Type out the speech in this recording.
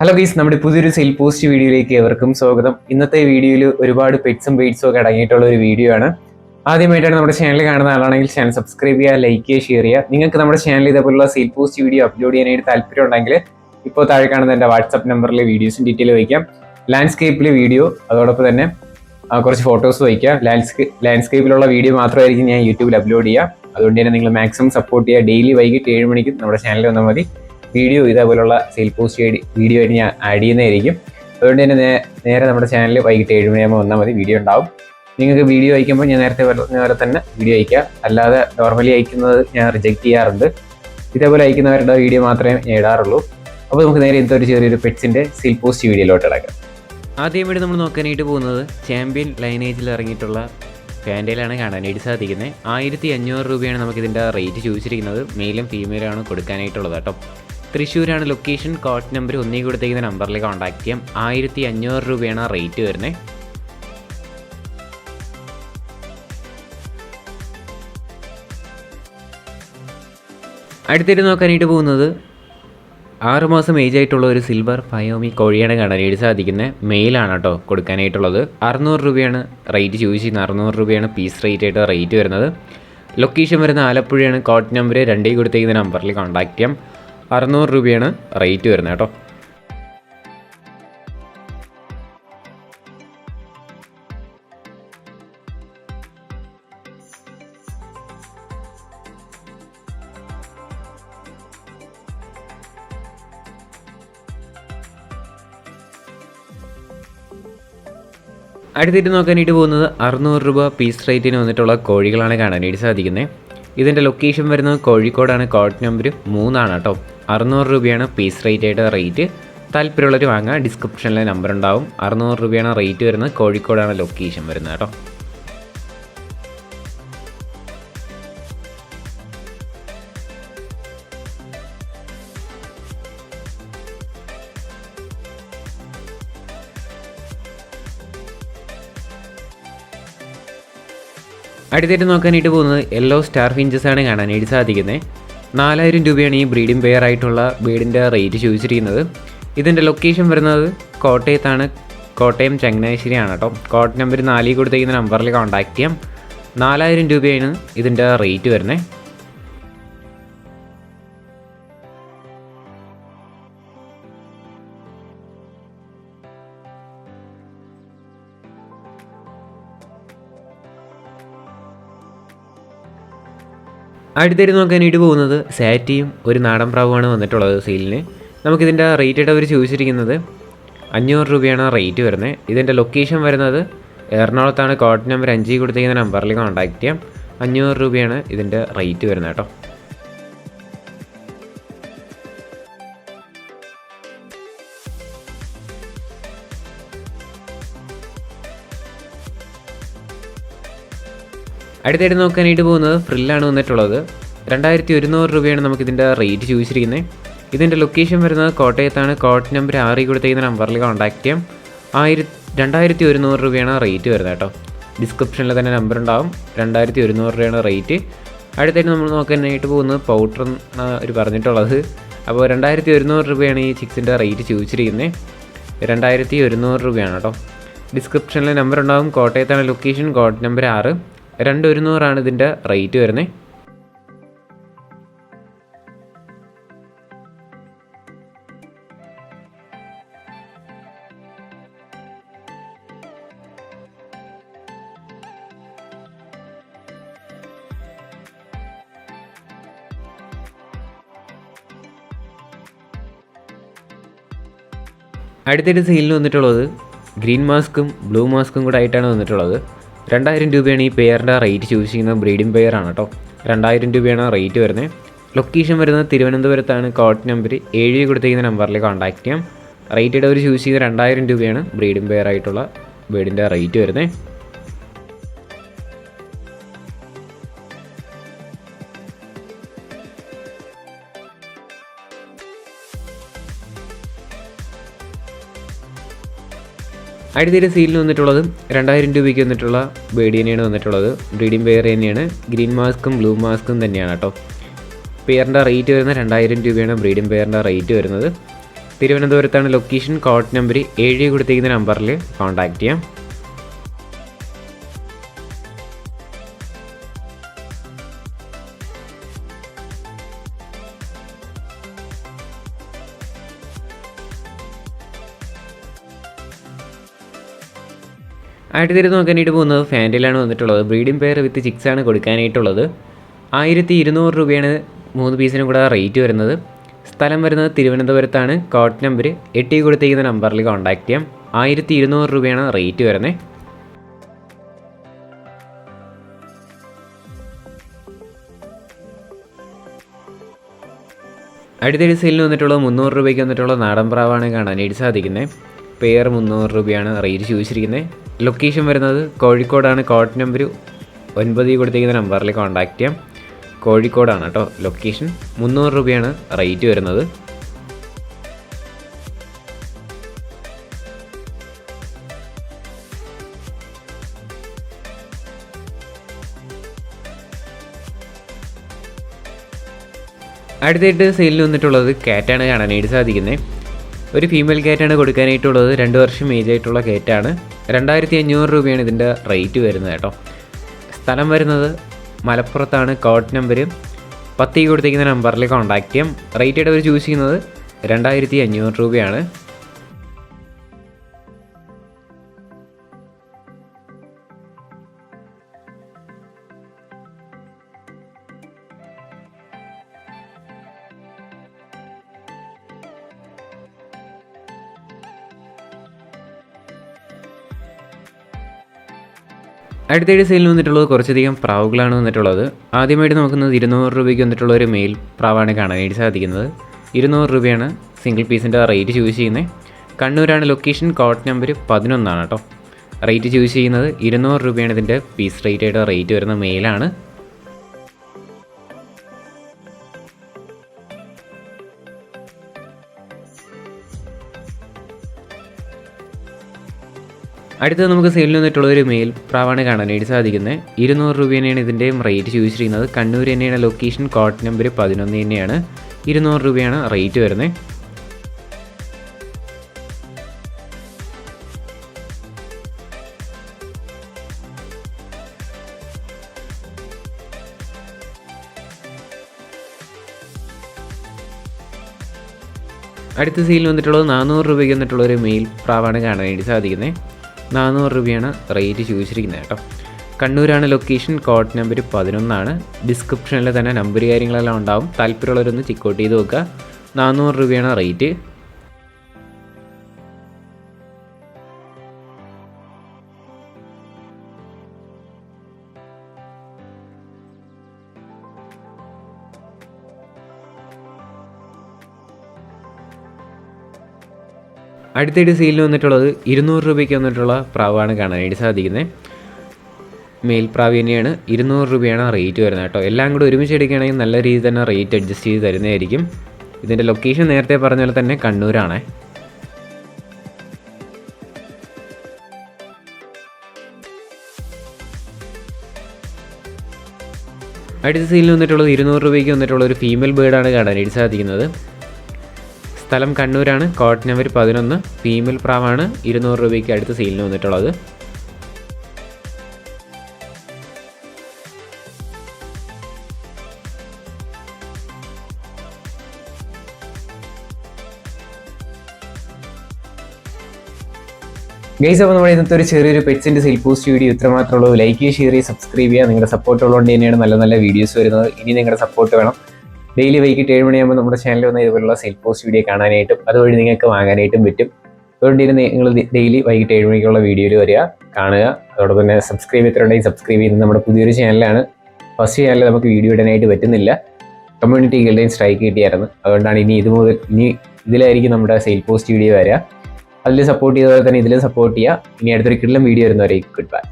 Hello guys, നമ്മുടെ പുതിയൊരു sale post വീഡിയോയിലേക്ക് ഏവർക്കും സ്വാഗതം. ഇന്നത്തെ വീഡിയോയിൽ ഒരുപാട് പെറ്റ്സും ബെയ്റ്റ്സും ഒക്കെ അടങ്ങിയിട്ടുള്ള ഒരു വീഡിയോ ആണ്. ആദ്യമായിട്ടാണ് നമ്മുടെ ചാനൽ കാണുന്ന ആളാണെങ്കിൽ ചാനൽ സബ്സ്ക്രൈബ് ചെയ്യുക, ലൈക്ക് ചെയ്യുക, ഷെയർ ചെയ്യുക. നിങ്ങൾക്ക് നമ്മുടെ ചാനൽ ഇതേപോലുള്ള സെയിൽ പോസ്റ്റ് വീഡിയോ അപ്ലോഡ് ചെയ്യാനായിട്ട് താല്പര്യം ഉണ്ടെങ്കിൽ ഇപ്പോൾ താഴെ കാണുന്ന എൻ്റെ വാട്സ്ആപ്പ് നമ്പറിൽ വീഡിയോസും ഡീറ്റെയിൽ വയ്ക്കാം. ലാൻഡ്സ്കേപ്പിലെ വീഡിയോ, അതോടൊപ്പം തന്നെ കുറച്ച് ഫോട്ടോസ് വയ്ക്കുക. ലാൻഡ്സ്കേപ്പിലുള്ള വീഡിയോ മാത്രമായിരിക്കും ഞാൻ യൂട്യൂബിൽ അപ്ലോഡ് ചെയ്യുക. അതുകൊണ്ട് തന്നെ നിങ്ങൾ മാക്സിമം സപ്പോർട്ട് ചെയ്യുക. ഡെയിലി വൈകിട്ട് 7 മണിക്ക് നമ്മുടെ ചാനലിൽ വന്നാൽ മതി. വീഡിയോ ഇതേപോലുള്ള സെയിൽ പോസ്റ്റ് വീഡിയോ ആയിട്ട് ഞാൻ ആഡ് ചെയ്യുന്നതായിരിക്കും. അതുകൊണ്ട് തന്നെ നേരെ നമ്മുടെ ചാനലിൽ വൈകിട്ട് 7 മണിയാകുമ്പോൾ വന്നാൽ മതി, വീഡിയോ ഉണ്ടാവും. നിങ്ങൾക്ക് വീഡിയോ അയക്കുമ്പോൾ ഞാൻ നേരത്തെ പറഞ്ഞ പോലെ തന്നെ വീഡിയോ അയക്കുക. അല്ലാതെ നോർമലി അയക്കുന്നത് ഞാൻ റിജക്റ്റ് ചെയ്യാറുണ്ട്. ഇതേപോലെ അയക്കുന്നവരുടെ വീഡിയോ മാത്രമേ ഞാൻ ഇടാറുള്ളൂ. അപ്പോൾ നമുക്ക് നേരെ ഇന്നത്തെ ഒരു ചെറിയൊരു പെറ്റ്സിൻ്റെ സെയിൽ പോസ്റ്റ് വീഡിയോയിലോട്ട് ഇടക്കാം. ആദ്യമായിട്ട് നമ്മൾ നോക്കാനായിട്ട് പോകുന്നത് ചാമ്പ്യൻ ലൈനേജിൽ ഇറങ്ങിയിട്ടുള്ള ഫാൻറ്റയിലാണ് കാണാനായിട്ട് സാധിക്കുന്നത്. 1500 രൂപയാണ് നമുക്കിതിൻ്റെ റേറ്റ് ചോദിച്ചിരിക്കുന്നത്. മെയിലും ഫീമെയിലാണ് കൊടുക്കാനായിട്ടുള്ളത് കേട്ടോ. തൃശ്ശൂരാണ് ലൊക്കേഷൻ. കോഡ് നമ്പർ ഒന്നേ കൊടുത്തേക്കുന്ന നമ്പറിൽ കോൺടാക്ട് ചെയ്യാം. 1500 രൂപയാണ് റേറ്റ് വരുന്നത്. അടുത്തിട്ട് നോക്കാനായിട്ട് പോകുന്നത് 6 മാസം ഏജ് ആയിട്ടുള്ള ഒരു സിൽവർ ഫയോമി കോഴിയാണ് കാണാനായിട്ട് സാധിക്കുന്നത്. മെയിലാണ് കേട്ടോ കൊടുക്കാനായിട്ടുള്ളത്. 600 രൂപയാണ് റേറ്റ് ചോദിച്ചിരുന്നത്. 600 രൂപയാണ് പീസ് റേറ്റ് ആയിട്ട് റേറ്റ് വരുന്നത്. ലൊക്കേഷൻ വരുന്ന ആലപ്പുഴയാണ്. കോഡ് നമ്പർ 2 കൊടുത്തേക്കുന്ന നമ്പറിൽ കോൺടാക്ട് ചെയ്യാം. 600 രൂപയാണ് റേറ്റ് വരുന്നത് കേട്ടോ. അടുത്തിട്ട് നോക്കാനായിട്ട് പോകുന്നത് 600 രൂപ പീസ് റേറ്റിന് വന്നിട്ടുള്ള കോഴികളാണ് കാണാനായിട്ട് സാധിക്കുന്നത്. ഇതിൻ്റെ ലൊക്കേഷൻ വരുന്നത് കോഴിക്കോടാണ്. കോഡ് നമ്പർ 3 കേട്ടോ. 600 രൂപയാണ് പീസ് റേറ്റ് ആയിട്ട് റേറ്റ്. താല്പര്യമുള്ളവർ വാങ്ങുക. ഡിസ്ക്രിപ്ഷനിലെ നമ്പർ ഉണ്ടാവും. 600 രൂപയാണ് റേറ്റ് വരുന്നത്. കോഴിക്കോടാണ് ലൊക്കേഷൻ വരുന്നത് കേട്ടോ. അടുത്തായിട്ട് നോക്കാനായിട്ട് പോകുന്നത് യെല്ലോ സ്റ്റാർ ഫിഞ്ചസ് ആണ് കാണാനായിട്ട് സാധിക്കുന്നത്. 4000 രൂപയാണ് ഈ ബ്രീഡിംഗ് പെയർ ആയിട്ടുള്ള ബീഡിൻ്റെ റേറ്റ് ചോദിച്ചിരിക്കുന്നത്. ഇതിൻ്റെ ലൊക്കേഷൻ വരുന്നത് കോട്ടയത്താണ്. കോട്ടയം ചങ്ങനാശ്ശേരിയാണ് കേട്ടോ. കോഡ് നമ്പർ 4 കൊടുത്തേക്കുന്ന നമ്പറിൽ കോൺടാക്ട് ചെയ്യാം. 4000 രൂപയാണ് ഇതിൻ്റെ റേറ്റ് വരുന്നത്. അടുത്തായിട്ട് നോക്കാനായിട്ട് പോകുന്നത് സാറ്റിയും ഒരു നാടൻ പ്രാവുമാണ് വന്നിട്ടുള്ളത് സെയിലിന്. നമുക്കിതിൻ്റെ റേറ്റ് ആയിട്ട് അവർ ചോദിച്ചിരിക്കുന്നത് 500 രൂപയാണ് റേറ്റ് വരുന്നത്. ഇതിൻ്റെ ലൊക്കേഷൻ വരുന്നത് എറണാകുളത്താണ്. കോഡ് നമ്പർ 5 കൊടുത്തേക്കുന്ന നമ്പറിൽ കോൺടാക്ട് ചെയ്യാം. 500 രൂപയാണ് ഇതിൻ്റെ റേറ്റ് വരുന്നത് കേട്ടോ. അടുത്തായിട്ട് നോക്കാനായിട്ട് പോകുന്നത് ഫ്രില്ലാണ് വന്നിട്ടുള്ളത്. 2100 രൂപയാണ് നമുക്കിതിൻ്റെ റേറ്റ് ചോദിച്ചിരിക്കുന്നത്. ഇതിൻ്റെ ലൊക്കേഷൻ വരുന്നത് കോട്ടയത്താണ്. കോഡ് നമ്പർ 6 കൊടുത്തേക്കുന്ന നമ്പറിൽ കോൺടാക്ട് ചെയ്യാം. 2100 രൂപയാണ് റേറ്റ് വരുന്നത് കേട്ടോ. ഡിസ്ക്രിപ്ഷനിൽ തന്നെ നമ്പർ ഉണ്ടാവും. 2100 രൂപയാണ് റേറ്റ്. അടുത്തായിട്ട് നമ്മൾ നോക്കാനായിട്ട് പോകുന്നത് പൗഡർ ഒരു പറഞ്ഞിട്ടുള്ളത്. അപ്പോൾ 2100 രൂപയാണ് ഈ ചിക്സിൻ്റെ റേറ്റ് ചോദിച്ചിരിക്കുന്നത്. 2100 രൂപയാണ് കേട്ടോ. ഡിസ്ക്രിപ്ഷനിൽ നമ്പർ ഉണ്ടാവും. കോട്ടയത്താണ് ലൊക്കേഷൻ. Code number 6. 2100 ഇതിൻ്റെ റേറ്റ് വരുന്നത്. അടുത്തിട്ട് സെയിലിന് വന്നിട്ടുള്ളത് ഗ്രീൻ മാസ്കും ബ്ലൂ മാസ്കും കൂടെ ആയിട്ടാണ് വന്നിട്ടുള്ളത്. 2000 രൂപയാണ് ഈ പെയറിൻ്റെ റേറ്റ് ചോദിച്ചിരിക്കുന്നത്. ബ്രീഡിംഗ് പെയറാണ് കേട്ടോ. 2000 രൂപയാണ് റേറ്റ് വരുന്നത്. ലൊക്കേഷൻ വരുന്നത് തിരുവനന്തപുരത്താണ്. കോഡ് നമ്പർ 7 കൊടുത്തേക്കുന്ന നമ്പറിൽ കോൺടാക്ട് ചെയ്യാം. റേറ്റ് അവർ ചോദിച്ചിരിക്കുന്നത് 2000 രൂപയാണ് ബ്രീഡിംഗ് പെയർ ആയിട്ടുള്ള ബേഡിൻ്റെ റേറ്റ് വരുന്നത്. അടുത്തൊരു സീലിന് വന്നിട്ടുള്ളത് 2000 രൂപയ്ക്ക് വന്നിട്ടുള്ള ബേഡി തന്നെയാണ് വന്നിട്ടുള്ളത്. ബ്രീഡിംഗ് പെയർ തന്നെയാണ്. ഗ്രീൻ മാസ്കും ബ്ലൂ മാസ്കും തന്നെയാണ് കേട്ടോ. പെയറിൻ്റെ റേറ്റ് വരുന്നത് 2000 രൂപയാണ് ബ്രീഡിംഗ് പെയറിൻ്റെ റേറ്റ് വരുന്നത്. തിരുവനന്തപുരത്താണ് ലൊക്കേഷൻ. കോഡ് നമ്പർ 7 കൊടുത്തിരിക്കുന്ന നമ്പറിൽ കോൺടാക്റ്റ് ചെയ്യാം. അടുത്തിട്ട് നോക്കാനായിട്ട് പോകുന്നത് ഫാൻറ്റിലാണ് വന്നിട്ടുള്ളത്. ബ്രീഡിംഗ് പെയർ വിത്ത് ചിക്സാണ് കൊടുക്കാനായിട്ടുള്ളത്. 1200 രൂപയാണ് 3 പീസിനും കൂടെ റേറ്റ് വരുന്നത്. സ്ഥലം വരുന്നത് തിരുവനന്തപുരത്താണ്. കോഡ് നമ്പർ 8 കൊടുത്തിരിക്കുന്ന നമ്പറിൽ കോൺടാക്റ്റ് ചെയ്യാം. 1200 രൂപയാണ് റേറ്റ് വരുന്നത്. അടുത്തൊരു സെയിലിന് വന്നിട്ടുള്ളത് 300 രൂപയ്ക്ക് വന്നിട്ടുള്ള നാടൻ പ്രാവാണ് കാണാനായിട്ട് സാധിക്കുന്നത്. പെയർ 300 രൂപയാണ് റേറ്റ് ചോദിച്ചിരിക്കുന്നത്. ലൊക്കേഷൻ വരുന്നത് കോഴിക്കോടാണ്. കോഡ് നമ്പർ 9 കൊടുത്തിരിക്കുന്ന നമ്പറിൽ കോൺടാക്റ്റ് ചെയ്യാം. കോഴിക്കോടാണ് കേട്ടോ ലൊക്കേഷൻ. 300 രൂപയാണ് റേറ്റ് വരുന്നത്. അടുത്തായിട്ട് സെയിലിന് വന്നിട്ടുള്ളത് കാറ്റാണ് കാണാനായിട്ട് സാധിക്കുന്നത്. ഒരു ഫീമെയിൽ കാറ്റാണ് കൊടുക്കാനായിട്ടുള്ളത്. 2 വർഷം ഏജ് ആയിട്ടുള്ള കാറ്റാണ്. 2500 രൂപയാണ് ഇതിൻ്റെ റേറ്റ് വരുന്നത് കേട്ടോ. സ്ഥലം വരുന്നത് മലപ്പുറത്താണ്. കോഡ് നമ്പർ 10 കൊടുത്തിരിക്കുന്ന നമ്പറിൽ കോൺടാക്റ്റ് ചെയ്യാം. റേറ്റ് ആയിട്ട് അവർ ചൂസ് ചെയ്യുന്നത് 2500 രൂപയാണ്. അടുത്തതായിട്ട് സെയിലിന് വന്നിട്ടുള്ളത് കുറച്ചധികം പ്രാവുകളാണ് വന്നിട്ടുള്ളത്. ആദ്യമായിട്ട് നോക്കുന്നത് 200 രൂപയ്ക്ക് വന്നിട്ടുള്ള ഒരു മെയിൽ പ്രാവാണ് കാണാനായിട്ട് സാധിക്കുന്നത്. 200 രൂപയാണ് സിംഗിൾ പീസിൻ്റെ റേറ്റ് ചൂസ് ചെയ്യുന്നത്. കണ്ണൂരാണ് ലൊക്കേഷൻ. കോഡ് നമ്പർ 11 കേട്ടോ. റേറ്റ് ചൂസ് ചെയ്യുന്നത് 200 രൂപയാണ് ഇതിൻ്റെ പീസ് റേറ്റ് ആയിട്ട് റേറ്റ് വരുന്ന മെയിലാണ്. അടുത്തത് നമുക്ക് സെയിലിന് വന്നിട്ടുള്ള ഒരു മെയിൽ പ്രാവാണ് കാണാനായിട്ട് സാധിക്കുന്നത്. 200 രൂപ തന്നെയാണ് ഇതിൻ്റെയും റേറ്റ് ചൂസ് ചെയ്യുന്നത്. കണ്ണൂർ തന്നെയാണ് ലൊക്കേഷൻ. കോഡ് നമ്പർ 11 തന്നെയാണ്. 200 രൂപയാണ് റേറ്റ് വരുന്നത്. അടുത്ത സെയിലിന് വന്നിട്ടുള്ളത് 400 രൂപയ്ക്ക് വന്നിട്ടുള്ള ഒരു മെയിൽ പ്രാവാണ് കാണാനായിട്ട് സാധിക്കുന്നത്. 400 രൂപയാണ് റേറ്റ് ചോദിച്ചിരിക്കുന്നത് കേട്ടോ. കണ്ണൂരാണ് ലൊക്കേഷൻ. Code number 11. ഡിസ്ക്രിപ്ഷനിൽ തന്നെ നമ്പർ കാര്യങ്ങളെല്ലാം ഉണ്ടാവും. താല്പര്യമുള്ളവരൊന്ന് ചെക്കൗട്ട് ചെയ്ത് നോക്കുക. 400 രൂപയാണ് റേറ്റ്. അടുത്തായിട്ട് സെയിലിന് വന്നിട്ടുള്ളത് 200 രൂപയ്ക്ക് വന്നിട്ടുള്ള പ്രാവാണ് കാണാനായിട്ട് സാധിക്കുന്നത്. മെയിൽ പ്രാവ് തന്നെയാണ്. 200 രൂപയാണ് റേറ്റ് വരുന്നത് കേട്ടോ. എല്ലാം കൂടെ ഒരുമിച്ച് എടുക്കുകയാണെങ്കിൽ നല്ല രീതിയിൽ തന്നെ റേറ്റ് അഡ്ജസ്റ്റ് ചെയ്ത് തരുന്നതായിരിക്കും. ഇതിൻ്റെ ലൊക്കേഷൻ നേരത്തെ പറഞ്ഞ പോലെ തന്നെ കണ്ണൂരാണ്. അടുത്ത സെയിലിന് വന്നിട്ടുള്ളത് 200 രൂപയ്ക്ക് വന്നിട്ടുള്ള ഒരു ഫീമെയിൽ ബേർഡാണ് കാണാനായിട്ട് സാധിക്കുന്നത്. സ്ഥലം കണ്ണൂരാണ്. Code number 11. ഫീമെയിൽ പ്രാവാണ്. 200 രൂപയ്ക്ക് അടുത്ത സെയിലിന് വന്നിട്ടുള്ളത്. ഗൈസ്, അപ്പോൾ നമ്മുടെ ഇന്നത്തെ ഒരു ചെറിയൊരു പെറ്റ്സിൻ്റെ സെയിൽ പോസ്റ്റ് വീഡിയോ ഇത്രമാത്രമുള്ളൂ. ലൈക്ക് ചെയ്യുക, ഷെയർ ചെയ്യുക, സബ്സ്ക്രൈബ് ചെയ്യുക. നിങ്ങളുടെ സപ്പോർട്ട് ഉള്ളതുകൊണ്ട് തന്നെയാണ് നല്ല നല്ല വീഡിയോസ് വരുന്നത്. ഇനി നിങ്ങളുടെ സപ്പോർട്ട് വേണം. ഡെയിലി വൈകിട്ട് 7 മണിയാകുമ്പോൾ നമ്മുടെ ചാനലിൽ വന്ന ഇതുപോലുള്ള സെയിൽ പോസ്റ്റ് വീഡിയോ കാണാനായിട്ടും അതുവഴി നിങ്ങൾക്ക് വാങ്ങാനായിട്ടും പറ്റും. അതുകൊണ്ട് നിങ്ങൾ ഡെയിലി വൈകിട്ട് 7 മണിക്കുള്ള വീഡിയോയിൽ വരിക, കാണുക. അതോടൊപ്പം തന്നെ സബ്സ്ക്രൈബ് ചെയ്തിട്ടുണ്ടെങ്കിൽ സബ്സ്ക്രൈബ് ചെയ്യുന്നത് നമ്മുടെ പുതിയൊരു ചാനലാണ്. ഫസ്റ്റ് ചാനലിൽ നമുക്ക് വീഡിയോ ഇടാനായിട്ട് പറ്റുന്നില്ല. കമ്മ്യൂണിറ്റി ഗൈഡ്ലൈൻ സ്ട്രൈക്ക് കിട്ടിയായിരുന്നു. അതുകൊണ്ടാണ് ഇനി ഇതിലായിരിക്കും നമ്മുടെ സെയിൽ പോസ്റ്റ് വീഡിയോ വരിക. അതിൽ സപ്പോർട്ട് ചെയ്തതുപോലെ തന്നെ ഇതിലും സപ്പോർട്ട് ചെയ്യുക. ഇനി അടുത്തൊരു കിടിലൻ വീഡിയോ വരുന്നവരെ ഗുഡ് ബൈ.